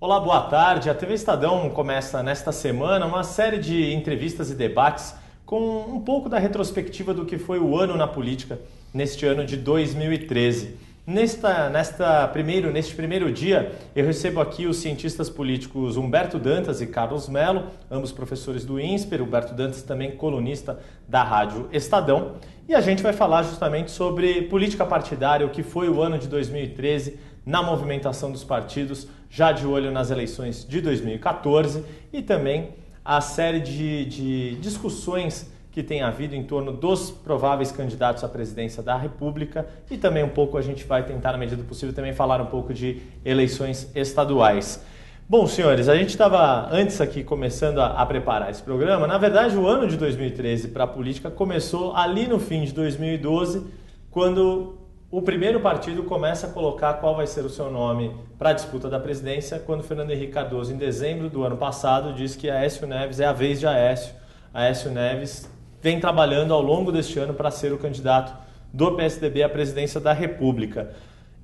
Olá, boa tarde. A TV Estadão começa nesta semana uma série de entrevistas e debates com um pouco da retrospectiva do que foi o ano na política neste ano de 2013. Neste primeiro dia, eu recebo aqui os cientistas políticos Humberto Dantas e Carlos Mello, ambos professores do INSPER, Humberto Dantas também colunista da Rádio Estadão, e a gente vai falar justamente sobre política partidária, o que foi o ano de 2013 na movimentação dos partidos, já de olho nas eleições de 2014 e também a série de discussões que tem havido em torno dos prováveis candidatos à presidência da República e também um pouco a gente vai tentar, na medida do possível, também falar um pouco de eleições estaduais. Bom, senhores, a gente estava antes aqui começando a preparar esse programa. Na verdade, o ano de 2013 para a política começou ali no fim de 2012, quando o primeiro partido começa a colocar qual vai ser o seu nome para a disputa da presidência, quando Fernando Henrique Cardoso, em dezembro do ano passado, disse que Aécio Neves é a vez de Aécio. Aécio Neves vem trabalhando ao longo deste ano para ser o candidato do PSDB à presidência da República.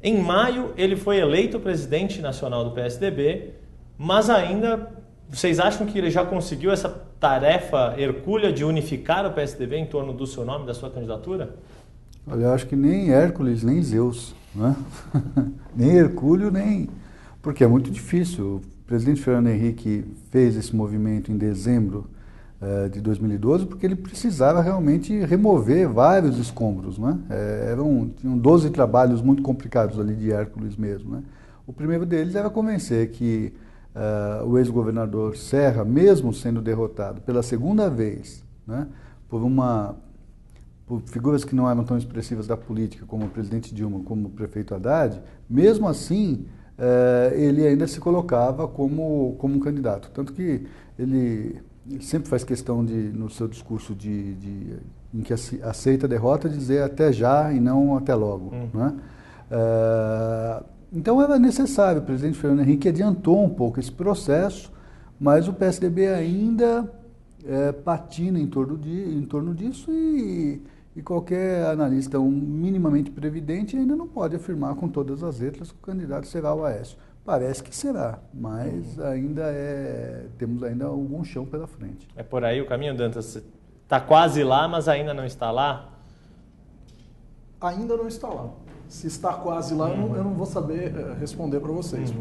Em maio, ele foi eleito presidente nacional do PSDB, mas ainda, vocês acham que ele já conseguiu essa tarefa hercúlea de unificar o PSDB em torno do seu nome, da sua candidatura? Olha, eu acho que nem Hércules, nem Zeus, né? Nem Hercúleo, nem... Porque é muito difícil. O presidente Fernando Henrique fez esse movimento em dezembro de 2012 porque ele precisava realmente remover vários escombros, né? Tinham 12 trabalhos muito complicados ali de Hércules mesmo, né? O primeiro deles era convencer que o ex-governador Serra, mesmo sendo derrotado pela segunda vez, né, por figuras que não eram tão expressivas da política, como o presidente Dilma, como o prefeito Haddad, mesmo assim, ele ainda se colocava como um candidato. Tanto que ele sempre faz questão no seu discurso em que aceita a derrota, dizer até já e não até logo. Né? Então era necessário, o presidente Fernando Henrique adiantou um pouco esse processo, mas o PSDB ainda patina em torno disso e qualquer analista minimamente previdente ainda não pode afirmar com todas as letras que o candidato será o Aécio. Parece que será, mas temos ainda algum chão pela frente. É por aí o caminho, Dantas? Está quase lá, mas ainda não está lá? Ainda não está lá. Se está quase lá, eu não vou saber responder para vocês.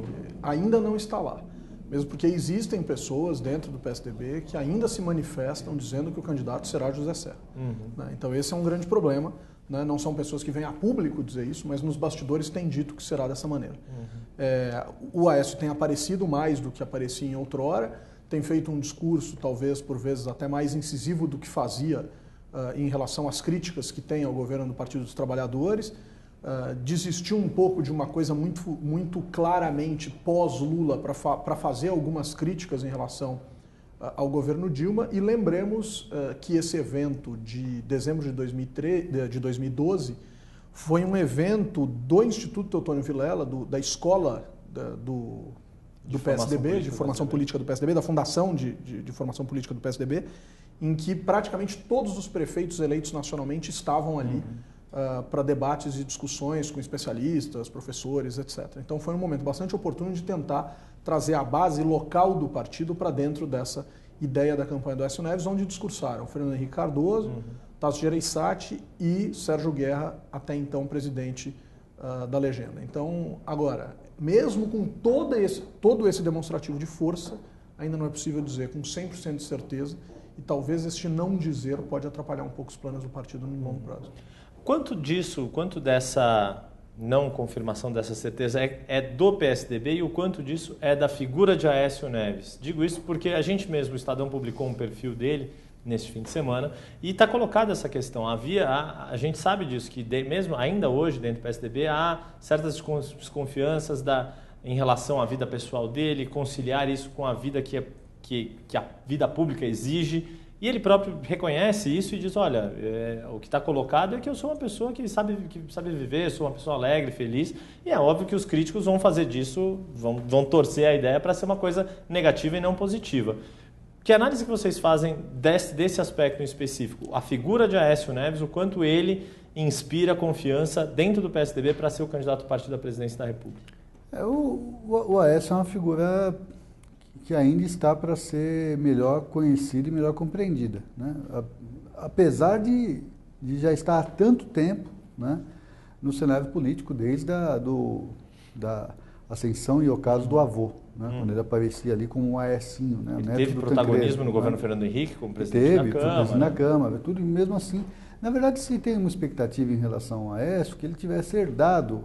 Ainda não está lá. Mesmo porque existem pessoas dentro do PSDB que ainda se manifestam dizendo que o candidato será José Serra. Né? Então esse é um grande problema. Né? Não são pessoas que vêm a público dizer isso, mas nos bastidores tem dito que será dessa maneira. O Aécio tem aparecido mais do que aparecia em outrora, tem feito um discurso, talvez por vezes até mais incisivo do que fazia em relação às críticas que tem ao governo do Partido dos Trabalhadores. Desistiu um pouco de uma coisa muito claramente pós-Lula para fazer algumas críticas em relação ao governo Dilma. E lembremos que esse evento de dezembro de 2012 foi um evento do Instituto Teotônio Vilela, da escola do PSDB, de formação política do PSDB, da Fundação de Formação Política do PSDB, em que praticamente todos os prefeitos eleitos nacionalmente estavam ali para debates e discussões com especialistas, professores, etc. Então foi um momento bastante oportuno de tentar trazer a base local do partido para dentro dessa ideia da campanha do Aécio Neves, onde discursaram Fernando Henrique Cardoso, Tasso Gereissati e Sérgio Guerra, até então presidente da legenda. Então, agora, mesmo com todo esse demonstrativo de força, ainda não é possível dizer com 100% de certeza, e talvez este não dizer pode atrapalhar um pouco os planos do partido no longo prazo. Quanto dessa não confirmação dessa certeza é do PSDB e o quanto disso é da figura de Aécio Neves? Digo isso porque a gente mesmo, o Estadão publicou um perfil dele neste fim de semana e está colocada essa questão. A gente sabe disso, que mesmo ainda hoje dentro do PSDB há certas desconfianças em relação à vida pessoal dele, conciliar isso com a vida que a vida pública exige. E ele próprio reconhece isso e diz, olha, o que está colocado é que eu sou uma pessoa que sabe viver, sou uma pessoa alegre, feliz. E é óbvio que os críticos vão fazer disso, vão torcer a ideia para ser uma coisa negativa e não positiva. Que análise que vocês fazem desse aspecto em específico? A figura de Aécio Neves, o quanto ele inspira confiança dentro do PSDB para ser o candidato do partido à presidência da República? O Aécio é uma figura que ainda está para ser melhor conhecida e melhor compreendida, né? Apesar de já estar há tanto tempo, né, no cenário político, desde da ascensão e ocaso do avô, né, quando ele aparecia ali como um Aécinho. Né, ele teve protagonismo no governo Fernando Henrique, como presidente da Câmara. Presidente da Câmara, tudo e mesmo assim. Na verdade, se tem uma expectativa em relação ao Aécio, que ele tivesse herdado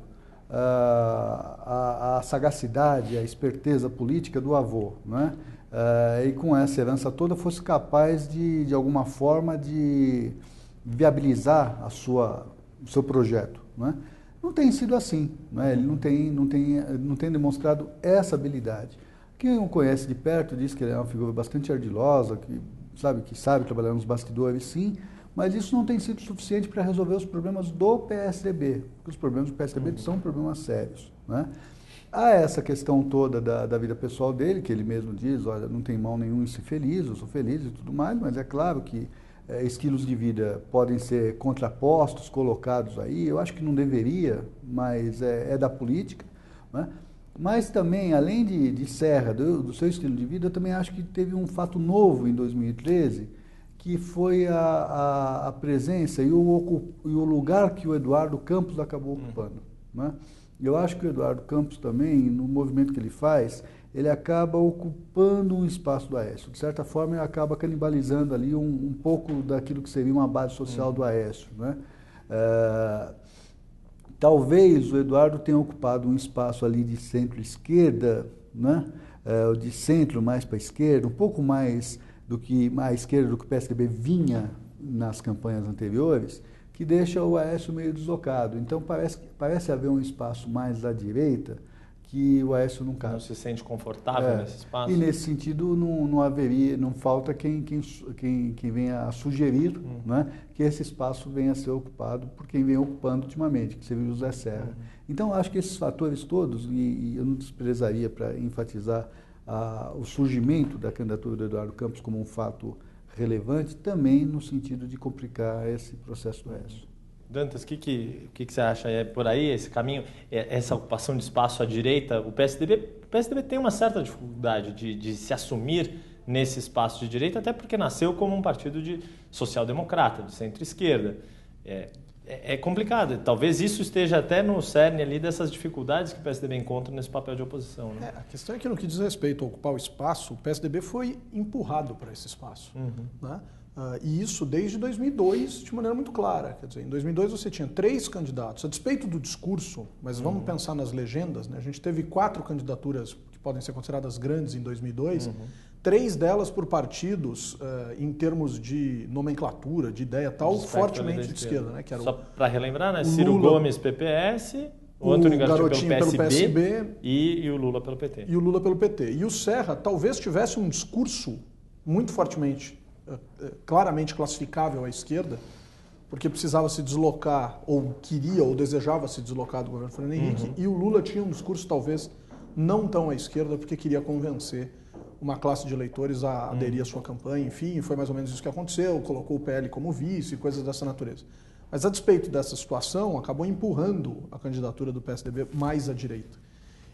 a sagacidade, a esperteza política do avô, né? E com essa herança toda fosse capaz de alguma forma, de viabilizar o seu projeto, né? Não tem sido assim, né? Ele não tem demonstrado essa habilidade. Quem o conhece de perto diz que ele é uma figura bastante ardilosa, que sabe trabalhar nos bastidores, sim, mas isso não tem sido suficiente para resolver os problemas do PSDB, porque os problemas do PSDB são problemas sérios, né? Há essa questão toda da vida pessoal dele, que ele mesmo diz, olha, não tem mal nenhum em ser feliz, eu sou feliz e tudo mais, mas é claro que estilos de vida podem ser contrapostos, colocados aí, eu acho que não deveria, mas é da política, né? Mas também, além de Serra, do seu estilo de vida, eu também acho que teve um fato novo em 2013, que foi a presença e o lugar que o Eduardo Campos acabou ocupando, né? Eu acho que o Eduardo Campos também, no movimento que ele faz, ele acaba ocupando um espaço do Aécio. De certa forma, ele acaba canibalizando ali um pouco daquilo que seria uma base social do Aécio, né? Talvez o Eduardo tenha ocupado um espaço ali de centro-esquerda, né? De centro mais para a esquerda, um pouco mais à esquerda do que o PSDB vinha nas campanhas anteriores, que deixa o Aécio meio deslocado. Então parece haver um espaço mais à direita que o Aécio não cabe. Não se sente confortável nesse espaço? E nesse sentido não falta quem venha a sugerir, né, que esse espaço venha a ser ocupado por quem vem ocupando ultimamente, que seria o José Serra. Então acho que esses fatores todos, e eu não desprezaria para enfatizar o surgimento da candidatura do Eduardo Campos como um fato relevante, também no sentido de complicar esse processo do Aécio. Dantas, o que você acha? É por aí esse caminho, essa ocupação de espaço à direita? O PSDB tem uma certa dificuldade de se assumir nesse espaço de direita, até porque nasceu como um partido de social-democrata, de centro-esquerda. É complicado. Talvez isso esteja até no cerne ali dessas dificuldades que o PSDB encontra nesse papel de oposição, né? A questão é que no que diz respeito a ocupar o espaço, o PSDB foi empurrado para esse espaço, né? E isso desde 2002 de maneira muito clara. Quer dizer, em 2002 você tinha 3 candidatos, a despeito do discurso, mas vamos pensar nas legendas, né? A gente teve 4 candidaturas que podem ser consideradas grandes em 2002, 3 delas por partidos, em termos de nomenclatura, de ideia tal, fortemente de esquerda, né? Que era só para relembrar, né? Ciro Lula, Gomes, PPS, o Antônio Garotinho pelo PSB e o Lula pelo PT. E o Lula pelo PT. E o Serra talvez tivesse um discurso muito fortemente, claramente classificável à esquerda, porque precisava se deslocar, ou queria, ou desejava se deslocar do governo Fernando Henrique, e o Lula tinha um discurso talvez não tão à esquerda, porque queria convencer uma classe de eleitores a aderir à sua campanha, enfim, foi mais ou menos isso que aconteceu, colocou o PL como vice, coisas dessa natureza. Mas a despeito dessa situação, acabou empurrando a candidatura do PSDB mais à direita.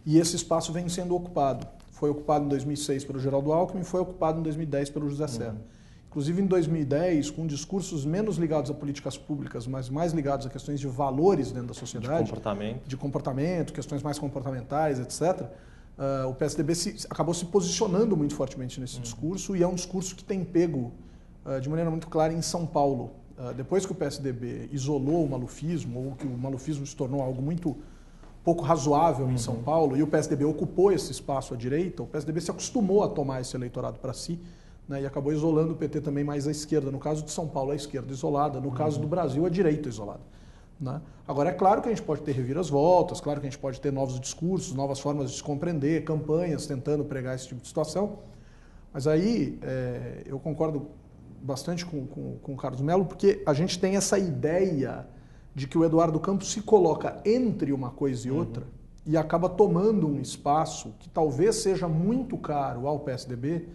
E esse espaço vem sendo ocupado. Foi ocupado em 2006 pelo Geraldo Alckmin e foi ocupado em 2010 pelo José Serra. Inclusive em 2010, com discursos menos ligados a políticas públicas, mas mais ligados a questões de valores dentro da sociedade. De comportamento, questões mais comportamentais, etc., o PSDB acabou se posicionando muito fortemente nesse discurso, e é um discurso que tem pego de maneira muito clara em São Paulo. Depois que o PSDB isolou o malufismo, ou que o malufismo se tornou algo muito pouco razoável em São Paulo, e o PSDB ocupou esse espaço à direita, o PSDB se acostumou a tomar esse eleitorado para si, né, e acabou isolando o PT também mais à esquerda. No caso de São Paulo, a esquerda isolada, no caso do Brasil, a direita isolada, né? Agora, é claro que a gente pode ter reviravoltas, claro que a gente pode ter novos discursos, novas formas de se compreender, campanhas tentando pregar esse tipo de situação, mas aí eu concordo bastante com o Carlos Mello, porque a gente tem essa ideia de que o Eduardo Campos se coloca entre uma coisa e outra e acaba tomando um espaço que talvez seja muito caro ao PSDB,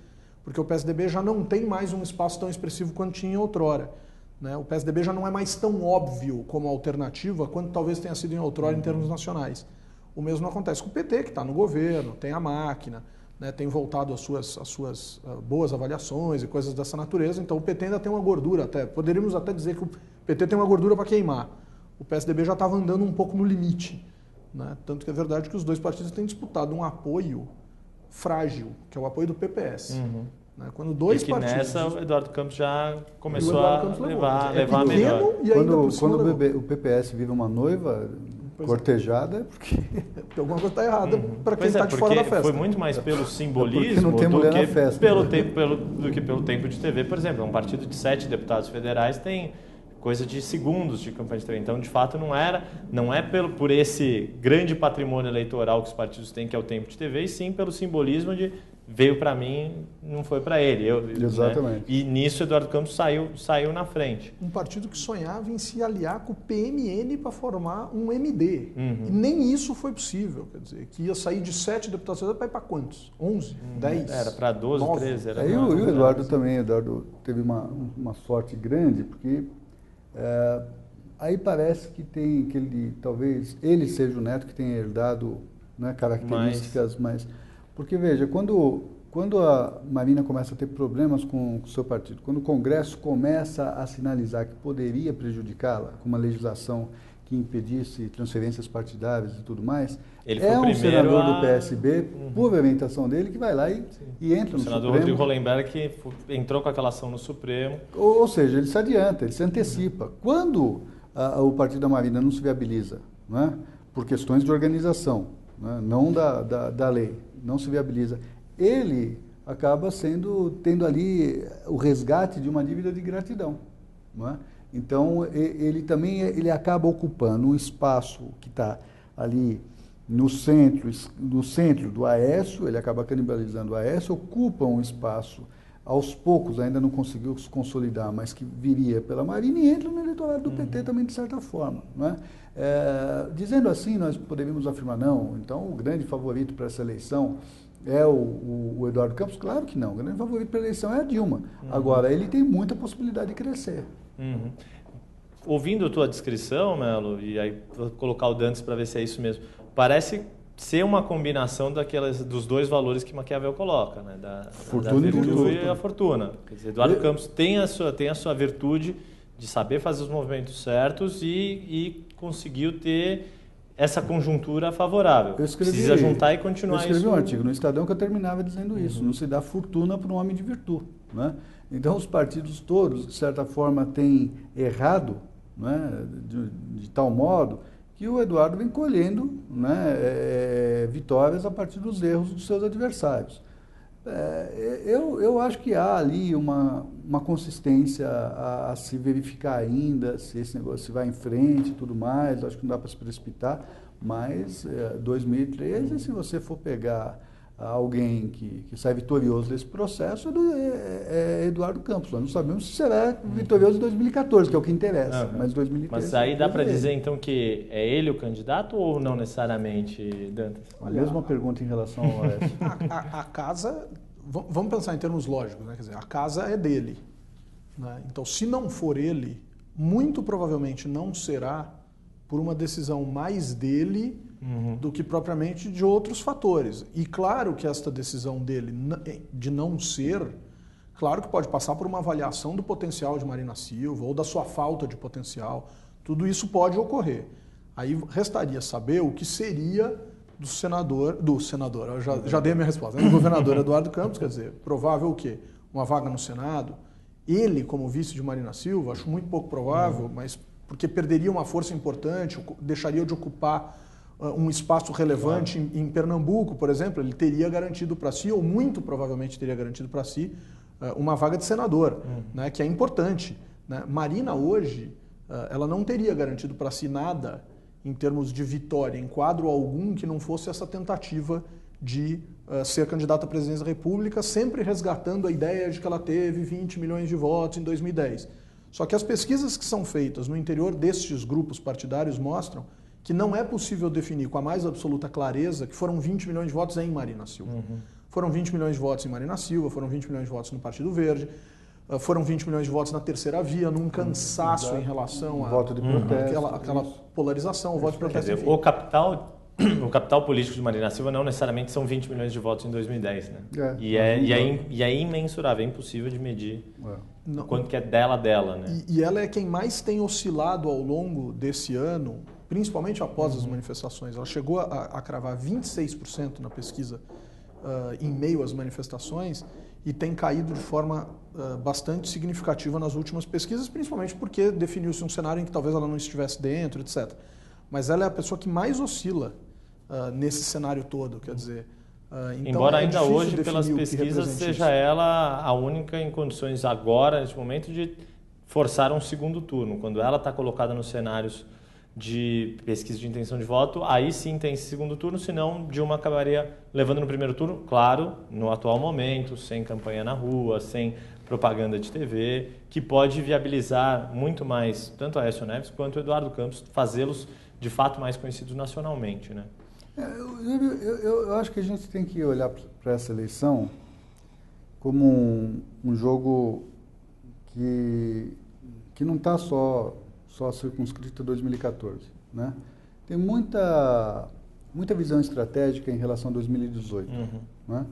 porque o PSDB já não tem mais um espaço tão expressivo quanto tinha outrora. né? O PSDB já não é mais tão óbvio como alternativa quanto talvez tenha sido em outrora em termos nacionais. O mesmo não acontece com o PT, que está no governo, tem a máquina, né, tem voltado às suas boas avaliações e coisas dessa natureza. Então o PT ainda tem uma gordura, poderíamos até dizer que o PT tem uma gordura para queimar. O PSDB já estava andando um pouco no limite, né? Tanto que é verdade que os dois partidos têm disputado um apoio frágil, que é o apoio do PPS. Né? Quando dois e que partidos... nessa o Eduardo Campos já começou a levar melhor. E ainda quando o PPS vive uma noiva cortejada, é porque alguma coisa está errada para quem está de fora da festa. Foi muito mais pelo simbolismo não tem mulher na festa, do que pelo tempo de TV. Por exemplo, um partido de 7 deputados federais tem coisa de segundos de campanha de TV. Então, de fato, não é por esse grande patrimônio eleitoral que os partidos têm, que é o tempo de TV, e sim pelo simbolismo de veio para mim, não foi para ele. Exatamente. Né? E nisso Eduardo Campos saiu na frente. Um partido que sonhava em se aliar com o PMN para formar um MD. E nem isso foi possível. Quer dizer, que ia sair de 7 deputados para ir para quantos? 11? 10? Era para 12, 9. 13. Aí o Eduardo também. O Eduardo teve uma sorte grande, porque aí parece que talvez ele seja o neto que tenha herdado, né, características mais... Porque, veja, quando a Marina começa a ter problemas com o seu partido, quando o Congresso começa a sinalizar que poderia prejudicá-la com uma legislação que impedisse transferências partidárias e tudo mais, ele foi um senador do PSB, por orientação dele, que vai lá e entra no Supremo. O senador Rodrigo Hollenberg que entrou com aquela ação no Supremo. Ou seja, ele se adianta, ele se antecipa. Quando o partido da Marina não se viabiliza, né, por questões de organização, né, não da lei, não se viabiliza, ele acaba tendo ali o resgate de uma dívida de gratidão. Não é? Então, ele acaba ocupando um espaço que está ali no centro do Aécio, ele acaba canibalizando o Aécio, ocupa um espaço, aos poucos, ainda não conseguiu se consolidar, mas que viria pela Marina e entra no eleitorado do PT também, de certa forma. Não é? Dizendo assim, nós poderíamos afirmar, não, então o grande favorito para essa eleição é o Eduardo Campos? Claro que não, o grande favorito para a eleição é a Dilma. Agora, ele tem muita possibilidade de crescer. Ouvindo a tua descrição, Melo, e aí vou colocar o Dantas para ver se é isso mesmo, parece ser uma combinação dos dois valores que Maquiavel coloca, né? Da virtude e a fortuna. Quer dizer, Eduardo Campos tem a sua virtude de saber fazer os movimentos certos e conseguiu ter essa conjuntura favorável. Precisa juntar e continuar isso. Eu escrevi um artigo no Estadão que eu terminava dizendo isso. Não se dá fortuna para um homem de virtude. Né? Então, os partidos todos, de certa forma, têm errado, né, de tal modo que o Eduardo vem colhendo, né, vitórias a partir dos erros dos seus adversários. Eu acho que há ali uma consistência a se verificar ainda, se esse negócio vai em frente e tudo mais. Acho que não dá para se precipitar, mas 2013, se você for pegar alguém que sai vitorioso desse processo, é Eduardo Campos. Nós não sabemos se será vitorioso em 2014, que é o que interessa, mas 2013... Mas aí dá para dizer, então, que é ele o candidato ou não necessariamente, Dantas? A mesma pergunta em relação ao Oeste. A casa, vamos pensar em termos lógicos, né? Quer dizer, a casa é dele. Né? Então, se não for ele, muito provavelmente não será por uma decisão mais dele do que propriamente de outros fatores. E claro que esta decisão dele de não ser, claro que pode passar por uma avaliação do potencial de Marina Silva ou da sua falta de potencial. Tudo isso pode ocorrer. Aí restaria saber o que seria do senador, eu já dei a minha resposta, né? Do governador Eduardo Campos, quer dizer, provável o quê? Uma vaga no Senado? Ele, como vice de Marina Silva, acho muito pouco provável, mas porque perderia uma força importante, deixaria de ocupar um espaço relevante em Pernambuco, por exemplo, ele teria garantido para si, ou muito provavelmente teria garantido para si, uma vaga de senador, né, que é importante. Né? Marina hoje, ela não teria garantido para si nada em termos de vitória, em quadro algum, que não fosse essa tentativa de ser candidata à presidência da República, sempre resgatando a ideia de que ela teve 20 milhões de votos em 2010. Só que as pesquisas que são feitas no interior destes grupos partidários mostram que não é possível definir com a mais absoluta clareza que foram 20 milhões de votos em Marina Silva. Foram 20 milhões de votos em Marina Silva, foram 20 milhões de votos no Partido Verde. Foram 20 milhões de votos na terceira via, num cansaço em relação a voto de protesto, aquela polarização, o voto de protesto. Quer dizer, o capital político de Marina Silva não necessariamente são 20 milhões de votos em 2010, né? E é imensurável, é impossível de medir o quanto que é dela, né? E ela é quem mais tem oscilado ao longo desse ano, principalmente após as manifestações. Ela chegou a cravar 26% na pesquisa em meio às manifestações e tem caído de forma bastante significativa nas últimas pesquisas, principalmente porque definiu-se um cenário em que talvez ela não estivesse dentro, etc. Mas ela é a pessoa que mais oscila nesse cenário todo, quer dizer... Então embora ainda hoje, pelas pesquisas, seja ela a única em condições agora, neste momento, de forçar um segundo turno. Quando ela está colocada nos cenários de pesquisa de intenção de voto, aí sim tem esse segundo turno, senão Dilma acabaria levando no primeiro turno, claro, no atual momento, sem campanha na rua, sem propaganda de TV, que pode viabilizar muito mais tanto a Aécio Neves quanto o Eduardo Campos, fazê-los de fato mais conhecidos nacionalmente, né? Eu acho que a gente tem que olhar para essa eleição como um jogo que não está só circunscrito a 2014, né? Tem muita visão estratégica em relação a 2018, né?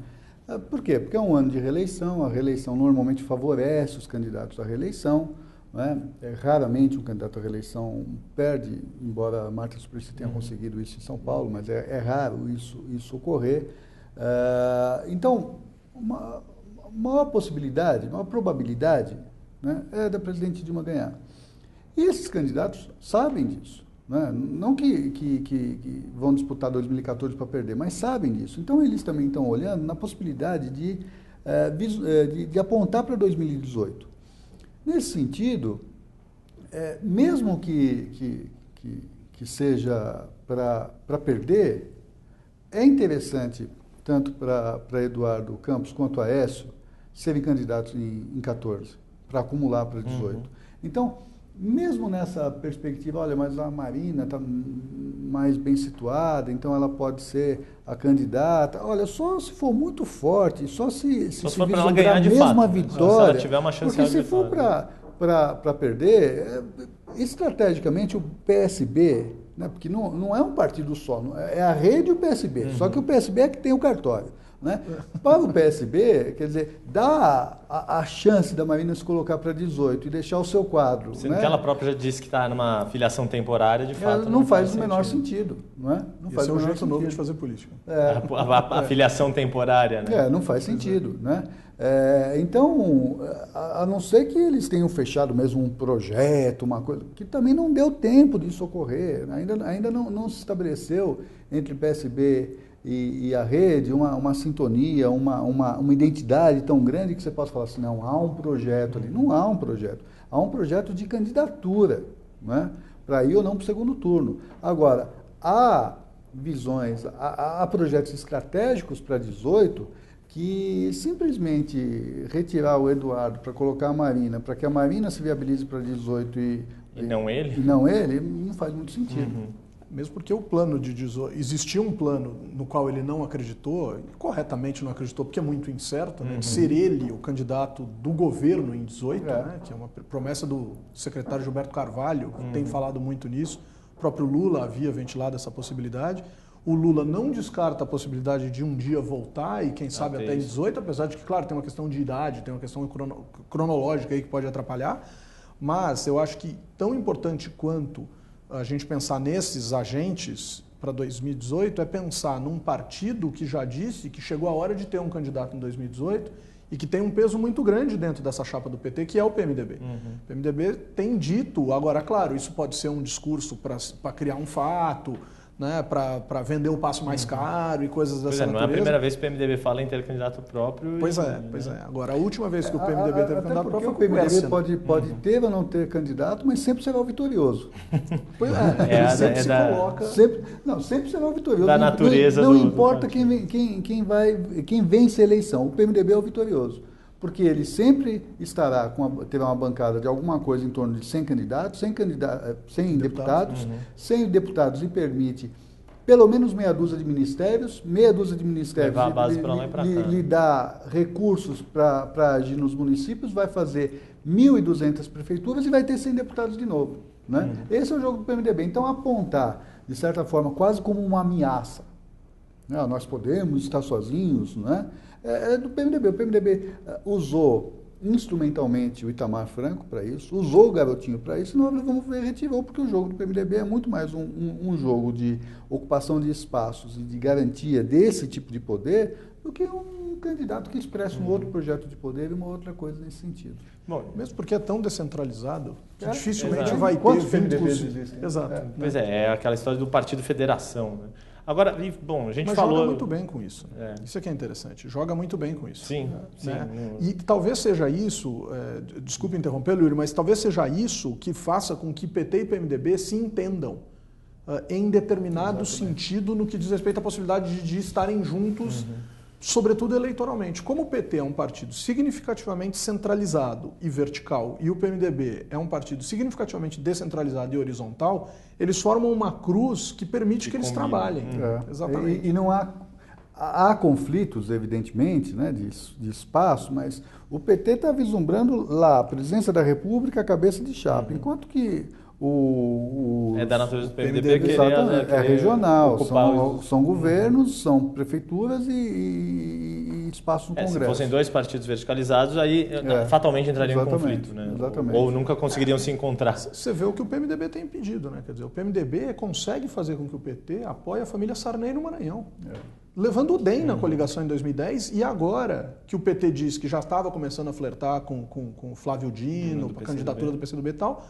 Por quê? Porque é um ano de reeleição, a reeleição normalmente favorece os candidatos à reeleição, né? Raramente um candidato à reeleição perde, embora a Marta Suplicy tenha conseguido isso em São Paulo, mas é raro isso ocorrer. Então, uma maior possibilidade, uma probabilidade, né, é da presidente Dilma ganhar. E esses candidatos sabem disso, né? Não que vão disputar 2014 para perder, mas sabem disso. Então, eles também estão olhando na possibilidade de apontar para 2018. Nesse sentido, mesmo que seja para perder, é interessante, tanto para Eduardo Campos quanto a Aécio, serem candidatos em 14, para acumular para 18. Então, mesmo nessa perspectiva, olha, mas a Marina está mais bem situada, então ela pode ser a candidata. Olha, só se for muito forte, só se for para ela ganhar a de mesma fato, vitória. se ela tiver uma chance porque se for para perder, estrategicamente o PSB, né, porque não é um partido só, é a rede e o PSB, só que o PSB é que tem o cartório. Né? Para o PSB, quer dizer, dá a chance da Marina se colocar para 18 e deixar o seu quadro. Sendo né? que ela própria já disse que está numa filiação temporária, de fato. Não faz o menor sentido. Não é? Não faz Esse é um jeito novo de fazer política. A filiação temporária, né? Não faz sentido. Né? Então, a não ser que eles tenham fechado mesmo um projeto, uma coisa, que também não deu tempo disso ocorrer, ainda não se estabeleceu entre o PSB e a rede uma sintonia, uma identidade tão grande que você possa falar assim, não, há um projeto ali. Não há um projeto. Há um projeto de candidatura, né, para ir ou não para o segundo turno. Agora, há visões, há projetos estratégicos para 18 que simplesmente retirar o Eduardo para colocar a Marina, para que a Marina se viabilize para 18 e não ele? Não faz muito sentido. Mesmo porque o plano de 18... Existia um plano no qual ele não acreditou, e corretamente não acreditou, porque é muito incerto, né, de ser ele o candidato do governo em 18, né, que é uma promessa do secretário Gilberto Carvalho, que tem falado muito nisso. O próprio Lula havia ventilado essa possibilidade. O Lula não descarta a possibilidade de um dia voltar e, quem sabe, até em 18, apesar de que, claro, tem uma questão de idade, tem uma questão cronológica aí que pode atrapalhar. Mas eu acho que tão importante quanto a gente pensar nesses agentes para 2018 é pensar num partido que já disse que chegou a hora de ter um candidato em 2018 e que tem um peso muito grande dentro dessa chapa do PT, que é o PMDB. O PMDB tem dito, agora, claro, isso pode ser um discurso para criar um fato, né, para vender o passo mais caro e coisas dessa natureza. Não é a primeira vez que o PMDB fala em ter candidato próprio. Pois é. Agora, a última vez que o PMDB teve candidato próprio... O PMDB pode ter ou não ter candidato, mas sempre será o vitorioso. Pois é, sempre se coloca... Sempre será o vitorioso. Da natureza não importa quem vence a eleição, o PMDB é o vitorioso. Porque ele sempre terá uma bancada de alguma coisa em torno de 100 candidatos, 100 deputados. 100 deputados lhe permite pelo menos meia dúzia de ministérios levar a base para lá e para cá. lhe dá recursos para agir nos municípios, vai fazer 1.200 prefeituras e vai ter 100 deputados de novo. Né? Esse é o jogo do PMDB. Então, apontar, de certa forma, quase como uma ameaça, né? Nós podemos estar sozinhos, né? É do PMDB. O PMDB usou instrumentalmente o Itamar Franco para isso, usou o Garotinho para isso, e nós vamos ver, retirou, porque o jogo do PMDB é muito mais um jogo de ocupação de espaços e de garantia desse tipo de poder do que um candidato que expressa um outro projeto de poder e uma outra coisa nesse sentido. Bom, mesmo porque é tão descentralizado que dificilmente exato. vai ter Quantos vínculos. PMDBs existem? Exato. Pois é aquela história do Partido Federação. Né? Agora, bom, a gente Mas falou... joga muito bem com isso. Né? Isso é que é interessante. Joga muito bem com isso. Sim, né? E talvez seja isso, desculpe interromper, Yuri, mas talvez seja isso que faça com que PT e PMDB se entendam em determinado sentido no que diz respeito à possibilidade de estarem juntos, sobretudo eleitoralmente. Como o PT é um partido significativamente centralizado e vertical e o PMDB é um partido significativamente descentralizado e horizontal, eles formam uma cruz que permite que eles trabalhem. Exatamente. E não há conflitos, evidentemente, né, de espaço, mas o PT está vislumbrando lá a presidência da República, a cabeça de chapa, enquanto que é da natureza do PMDB querer é regional, ocupar são governos, são prefeituras e espaços no Congresso. Se fossem dois partidos verticalizados, aí fatalmente entrariam em conflito, né? Exatamente. Ou nunca conseguiriam se encontrar. Você vê o que o PMDB tem impedido, né? Quer dizer, o PMDB consegue fazer com que o PT apoie a família Sarney no Maranhão. Levando o DEM na coligação em 2010 e agora que o PT diz que já estava começando a flertar com o Flávio Dino, com a candidatura do PCdoB e tal,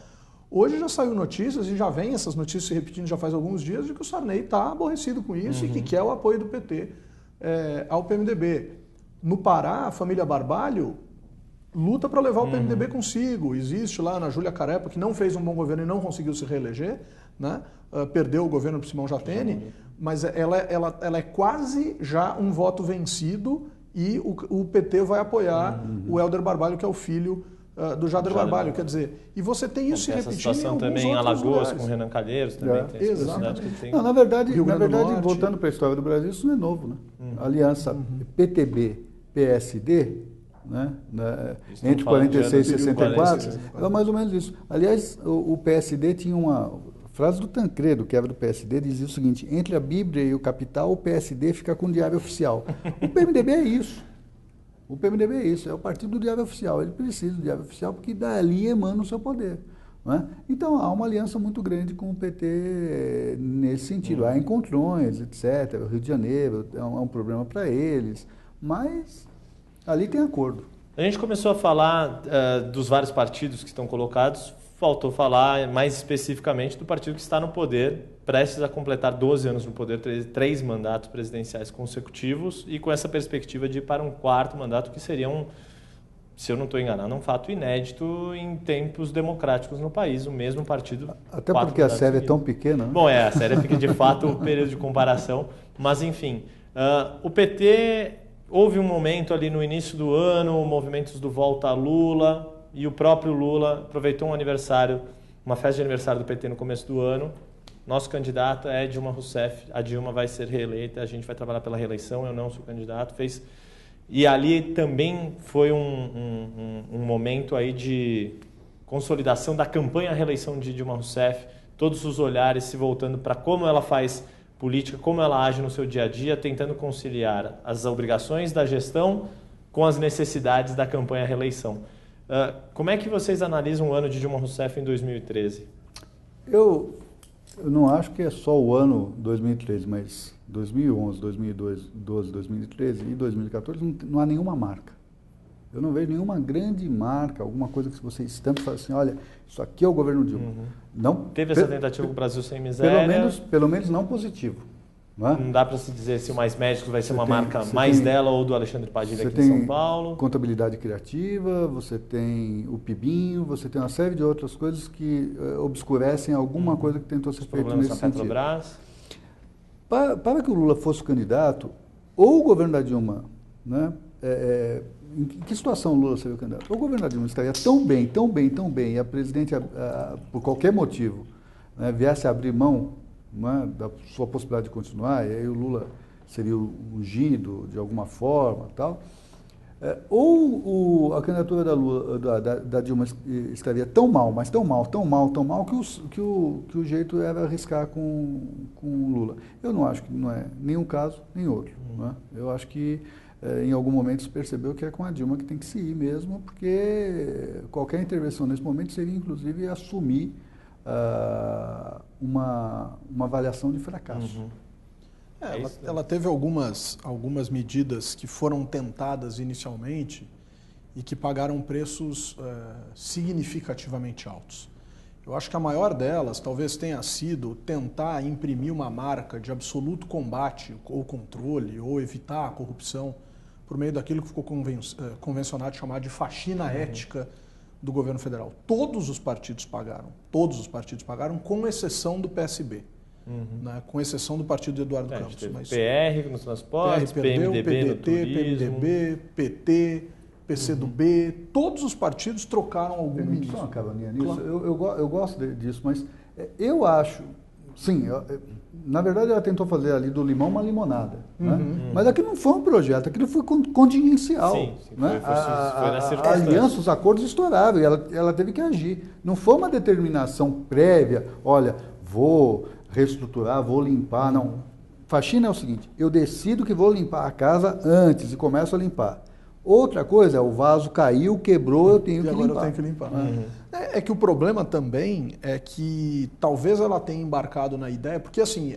hoje já saiu notícias e já vem essas notícias se repetindo já faz alguns dias de que o Sarney está aborrecido com isso e que quer o apoio do PT ao PMDB. No Pará, a família Barbalho luta para levar o PMDB consigo. Existe lá na Júlia Carepa, que não fez um bom governo e não conseguiu se reeleger, né? Perdeu o governo para o Simão Jatene, mas ela é quase já um voto vencido e o PT vai apoiar o Hélder Barbalho, que é o filho do Jader Barbalho, quer dizer, e você tem isso se repetindo em situação alguns também em outros Alagoas, lugares. com o Renan Calheiros, também tem essa possibilidade que tem. Não, na verdade, Norte. voltando para a história do Brasil, isso não é novo, né? A aliança PTB-PSD, né? Entre 46 e 64, era mais ou menos isso. Aliás, o PSD tinha uma frase do Tancredo, que era do PSD, dizia o seguinte: entre a Bíblia e o Capital, o PSD fica com o diário oficial. O PMDB é isso. O PMDB é isso, é o partido do diário oficial. Ele precisa do diário oficial porque dali emana o seu poder. Né? Então há uma aliança muito grande com o PT nesse sentido. Há encontrões, etc. O Rio de Janeiro é um problema para eles, mas ali tem acordo. A gente começou a falar dos vários partidos que estão colocados, faltou falar mais especificamente do partido que está no poder, prestes a completar 12 anos no poder, 3 mandatos presidenciais consecutivos e com essa perspectiva de ir para um 4º mandato, que seria se eu não estou enganado, um fato inédito em tempos democráticos no país, o mesmo partido. Até porque a série é tão pequena. Né? Bom, a série fica de fato o período de comparação, mas enfim, o PT, houve um momento ali no início do ano, movimentos do Volta a Lula, e o próprio Lula aproveitou uma festa de aniversário do PT no começo do ano. Nosso candidato é Dilma Rousseff, a Dilma vai ser reeleita, a gente vai trabalhar pela reeleição, eu não sou candidato. E ali também foi um momento aí de consolidação da campanha à reeleição de Dilma Rousseff, todos os olhares se voltando para como ela faz política, como ela age no seu dia a dia, tentando conciliar as obrigações da gestão com as necessidades da campanha à reeleição. Como é que vocês analisam o ano de Dilma Rousseff em 2013? Eu não acho que é só o ano 2013, mas 2011, 2012, 2013 e 2014 não há nenhuma marca. Eu não vejo nenhuma grande marca, alguma coisa que vocês tanto falam assim, olha, isso aqui é o governo Dilma. Não, teve essa tentativa com o Brasil Sem Miséria? Pelo menos não positivo. Não dá para se dizer se o Mais Médicos vai ser uma marca mais dela ou do Alexandre Padilha aqui em São Paulo. Contabilidade criativa, você tem o PIBinho, você tem uma série de outras coisas que obscurecem alguma coisa que tentou ser feita nesse sentido. Para que o Lula fosse o candidato, ou o governo da Dilma, né, em que situação o Lula seria o candidato? Ou o governo da Dilma estaria tão bem, e a presidente, por qualquer motivo, né, viesse a abrir mão né, da sua possibilidade de continuar, e aí o Lula seria ungido de alguma forma, tal. Ou a candidatura da Dilma estaria tão mal, mas tão mal, que o jeito era arriscar com o Lula. Eu não acho que não é nenhum caso, nem outro. Né? Eu acho que em algum momento se percebeu que é com a Dilma que tem que se ir mesmo, porque qualquer intervenção nesse momento seria inclusive assumir uma avaliação de fracasso. Ela teve algumas medidas que foram tentadas inicialmente e que pagaram preços significativamente altos. Eu acho que a maior delas talvez tenha sido tentar imprimir uma marca de absoluto combate ou controle ou evitar a corrupção por meio daquilo que ficou convencionado chamar de faxina ética do governo federal. Todos os partidos pagaram, com exceção do PSB. Né, com exceção do partido de Eduardo Campos. Mas PR nos transportes, PR perdeu, PMDB no turismo. PMDB, PT, PCdoB, todos os partidos trocaram algum ministro. Só uma caroninha nisso, claro. eu gosto disso, mas eu acho, sim, na verdade ela tentou fazer ali do limão uma limonada, né? Mas aquilo não foi um projeto, aquilo foi contingencial. Sim, né? foi na circunstância. A aliança, os acordos estouraram e ela teve que agir. Não foi uma determinação prévia, olha, vou reestruturar, vou limpar, não. Faxina é o seguinte, eu decido que vou limpar a casa antes e começo a limpar. Outra coisa, o vaso caiu, quebrou, eu tenho que limpar. Agora eu tenho que limpar. É que o problema também é que talvez ela tenha embarcado na ideia, porque assim,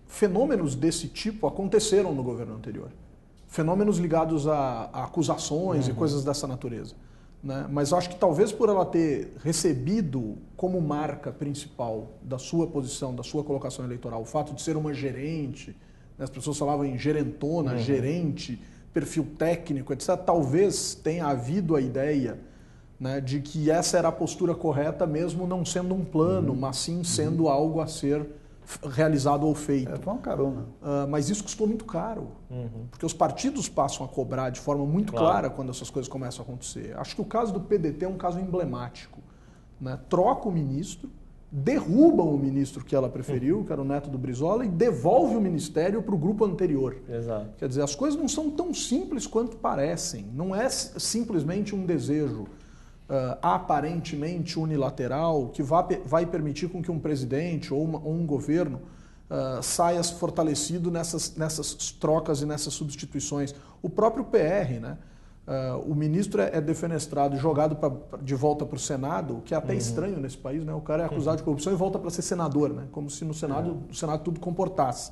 fenômenos desse tipo aconteceram no governo anterior. Fenômenos ligados a acusações e coisas dessa natureza. Né? Mas acho que talvez por ela ter recebido como marca principal da sua posição, da sua colocação eleitoral, o fato de ser uma gerente, né? As pessoas falavam em gerentona, gerente, perfil técnico, etc. Talvez tenha havido a ideia, né, de que essa era a postura correta, mesmo não sendo um plano, mas sim sendo algo a ser realizado ou feito. Foi uma carona. Mas isso custou muito caro, porque os partidos passam a cobrar de forma muito clara quando essas coisas começam a acontecer. Acho que o caso do PDT é um caso emblemático. Né? Troca o ministro, derrubam o ministro que ela preferiu, que era o Neto do Brizola, e devolve o ministério para o grupo anterior. Exato. Quer dizer, as coisas não são tão simples quanto parecem. Não é simplesmente um desejo aparentemente unilateral que vai permitir com que um presidente ou um governo saia fortalecido nessas trocas e nessas substituições. O próprio PR, né? O ministro é defenestrado e jogado de volta para o Senado, o que é até estranho nesse país, né? O cara é acusado de corrupção e volta para ser senador, né? Como se no Senado tudo comportasse.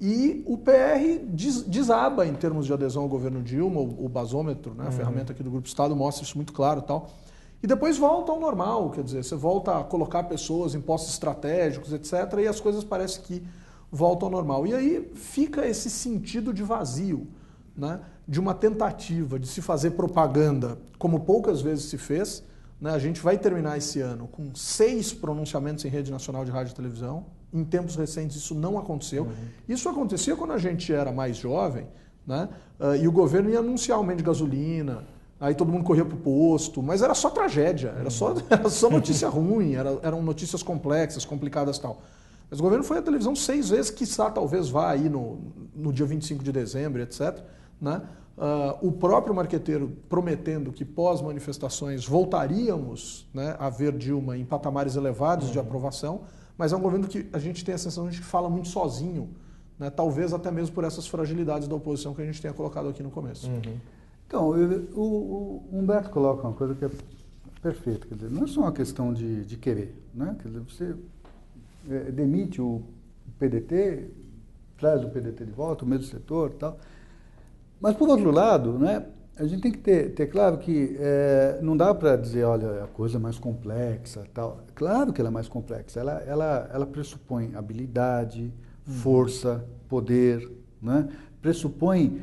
E o PR desaba em termos de adesão ao governo Dilma, o basômetro, né? A ferramenta aqui do Grupo Estado mostra isso muito claro e tal. E depois volta ao normal, quer dizer, você volta a colocar pessoas em postos estratégicos, etc., e as coisas parecem que voltam ao normal. E aí fica esse sentido de vazio, né? De uma tentativa de se fazer propaganda, como poucas vezes se fez. Né? A gente vai terminar esse ano com 6 pronunciamentos em rede nacional de rádio e televisão. Em tempos recentes isso não aconteceu. Isso acontecia quando a gente era mais jovem, né? E o governo ia anunciar aumento de gasolina, aí todo mundo corria para o posto, mas era só tragédia, era só notícia ruim, eram notícias complexas, complicadas e tal. Mas o governo foi à televisão 6 vezes, quiçá talvez vá aí no dia 25 de dezembro, etc., né? O próprio marqueteiro prometendo que pós-manifestações voltaríamos, né, a ver Dilma em patamares elevados de aprovação, mas é um governo que a gente tem a sensação de que fala muito sozinho, né, talvez até mesmo por essas fragilidades da oposição que a gente tenha colocado aqui no começo. Então, o Humberto coloca uma coisa que é perfeita, quer dizer, não é só uma questão de querer, né? Quer dizer, você demite o PDT, traz o PDT de volta, o mesmo setor e tal. Mas, por outro lado, né, a gente tem que ter claro que não dá para dizer, olha, a coisa é mais complexa tal. Claro que ela é mais complexa. Ela pressupõe habilidade, força, poder, né? Pressupõe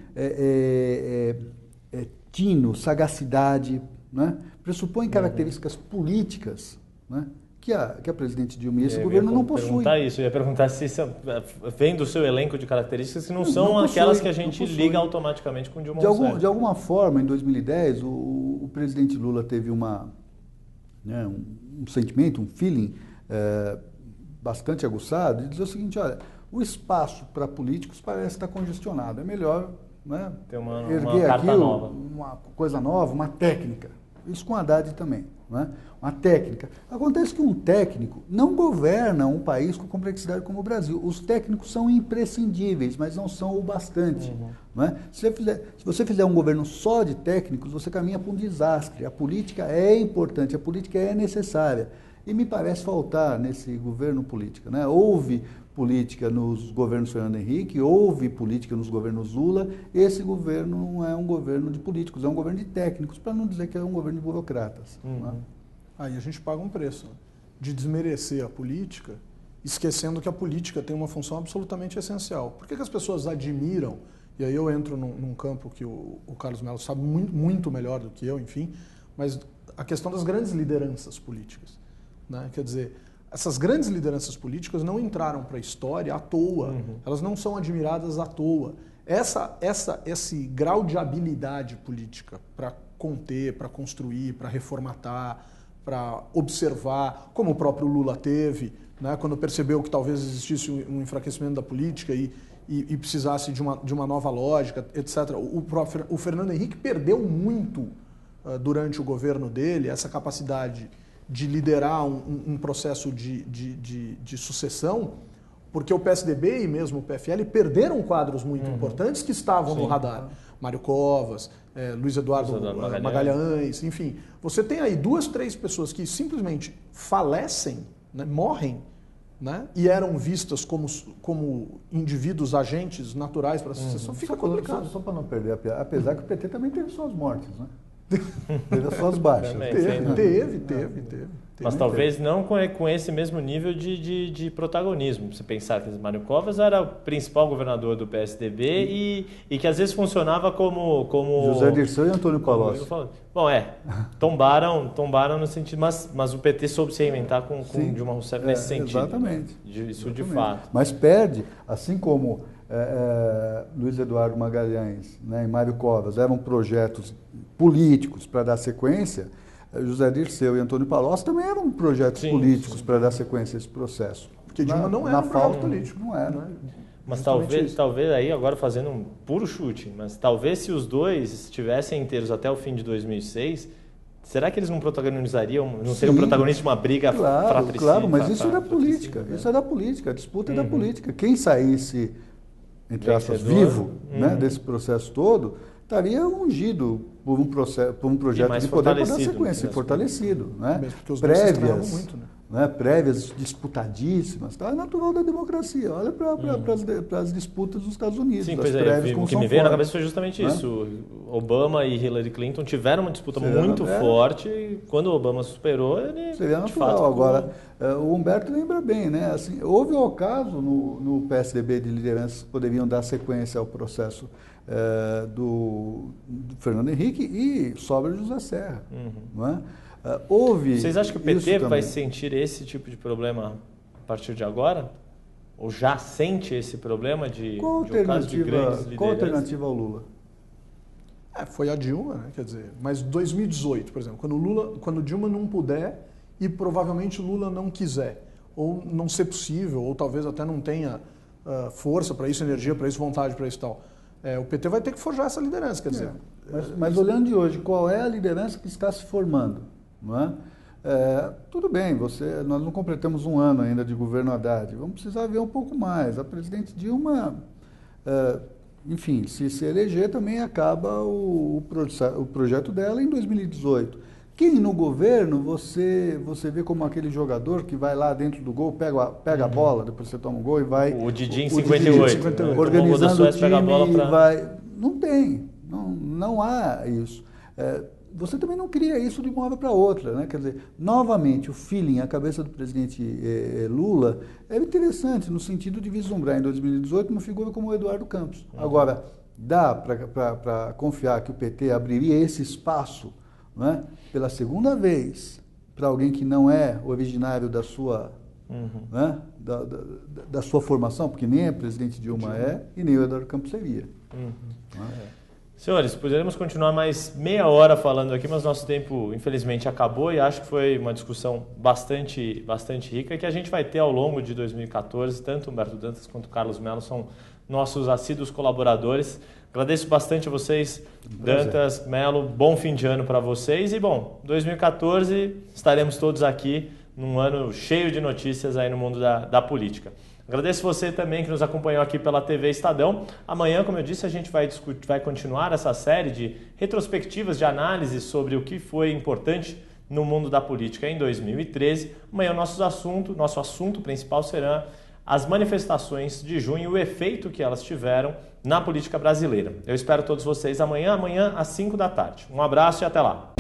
tino, sagacidade, né? Pressupõe características políticas, né? Que a presidente Dilma e esse governo não possuem. Eu ia perguntar se vem do seu elenco de características que não são aquelas que a gente liga automaticamente com Dilma Rousseff. De alguma forma, em 2010, o presidente Lula teve um sentimento, um feeling bastante aguçado, de dizer o seguinte, olha, o espaço para políticos parece estar congestionado, é melhor, né, ter uma erguer carta aqui nova. uma coisa nova, uma técnica. Isso com Haddad também, né? Uma técnica. Acontece que um técnico não governa um país com complexidade como o Brasil. Os técnicos são imprescindíveis, mas não são o bastante. Não é? Se você fizer um governo só de técnicos, você caminha para um desastre. A política é importante, a política é necessária. E me parece faltar nesse governo política, né? Houve política nos governos Fernando Henrique, houve política nos governos Lula. Esse governo não é um governo de políticos, é um governo de técnicos, para não dizer que é um governo de burocratas. Né? Aí a gente paga um preço, né, de desmerecer a política, esquecendo que a política tem uma função absolutamente essencial. Por que as pessoas admiram, e aí eu entro num campo que o Carlos Mello sabe muito melhor do que eu, enfim, mas a questão das grandes lideranças políticas. Né? Quer dizer, essas grandes lideranças políticas não entraram para a história à toa, elas não são admiradas à toa. Esse grau de habilidade política para conter, para construir, para reformatar, para observar, como o próprio Lula teve, né, quando percebeu que talvez existisse um enfraquecimento da política e precisasse de uma nova lógica, etc. O Fernando Henrique perdeu muito durante o governo dele essa capacidade de liderar um processo de sucessão, porque o PSDB e mesmo o PFL perderam quadros muito importantes que estavam no radar. Mário Covas, Luiz Eduardo Magalhães, enfim. Você tem aí 2, 3 pessoas que simplesmente falecem, né, morrem, né, e eram vistas como indivíduos, agentes naturais para a sucessão. Fica complicado. Só para não perder a piada, apesar que o PT também teve suas mortes, né? Teve as suas baixas. Teve. Mas talvez não com esse mesmo nível de protagonismo. Você pensar que Mário Covas era o principal governador do PSDB e que às vezes funcionava como José Dirceu e Antônio Palocci. Bom, tombaram no sentido, mas o PT soube se reinventar com Dilma Rousseff nesse sentido. Exatamente. Isso de fato. Mas perde, assim como Luiz Eduardo Magalhães, né, e Mário Covas eram projetos políticos para dar sequência, José Dirceu e Antônio Palocci também eram projetos políticos para dar sequência a esse processo. Porque Dilma não era um projeto político. Não era. Mas talvez aí, agora fazendo um puro chute, mas talvez se os dois estivessem inteiros até o fim de 2006, será que eles não protagonizariam, não seriam protagonistas de uma briga fratricida? Claro, mas isso é da política, isso é da política, a disputa é da política. Quem saísse, entre aspas, vivo, né, desse processo todo, estaria ungido por um projeto de poder para dar sequência, fortalecido. Né? Mesmo porque os dois se estranhavam muito, né? Prévias disputadíssimas, tá? É natural da democracia. Olha para as disputas dos Estados Unidos. Sim, pois o que me veio na cabeça foi justamente isso. Obama e Hillary Clinton tiveram uma disputa muito forte e quando o Obama superou, ele seria natural. Agora, o Humberto lembra bem, né? Assim, houve um caso no PSDB de lideranças que poderiam dar sequência ao processo do Fernando Henrique e sobra José Serra. Não é? Vocês acham que o PT vai sentir esse tipo de problema a partir de agora? Ou já sente esse problema de um caso de grandes lideranças? Qual a alternativa ao Lula? Foi a Dilma, né? Quer dizer, mas 2018, por exemplo, quando Dilma não puder e provavelmente Lula não quiser, ou não ser possível, ou talvez até não tenha força para isso, energia para isso, vontade para isso e tal. O PT vai ter que forjar essa liderança, quer dizer. Mas olhando de hoje, qual é a liderança que está se formando? Não é? Tudo bem, nós não completamos um ano ainda de governo Haddad, vamos precisar ver um pouco mais. A presidente Dilma, enfim, se eleger também acaba o projeto dela em 2018. Quem no governo, você vê como aquele jogador que vai lá dentro do gol, pega a bola, depois você toma o gol e vai... O Didi em 58. Organizando o time e vai... Não tem, não há isso. Você também não cria isso de uma hora para outra, né? Quer dizer, novamente, o feeling, a cabeça do presidente Lula é interessante no sentido de vislumbrar em 2018 uma figura como o Eduardo Campos. Agora, dá para confiar que o PT abriria esse espaço, né, pela segunda vez para alguém que não é originário da sua, né, da sua formação, porque nem a presidente Dilma e nem o Eduardo Campos seria. Senhores, poderíamos continuar mais meia hora falando aqui, mas nosso tempo, infelizmente, acabou e acho que foi uma discussão bastante rica que a gente vai ter ao longo de 2014. Tanto Humberto Dantas quanto Carlos Mello são nossos assíduos colaboradores. Agradeço bastante a vocês, Dantas, Mello, bom fim de ano para vocês. E, bom, 2014 estaremos todos aqui num ano cheio de notícias aí no mundo da política. Agradeço você também que nos acompanhou aqui pela TV Estadão. Amanhã, como eu disse, a gente vai continuar essa série de retrospectivas de análise sobre o que foi importante no mundo da política em 2013. Amanhã nosso assunto principal será as manifestações de junho e o efeito que elas tiveram na política brasileira. Eu espero todos vocês amanhã às 5 da tarde. Um abraço e até lá.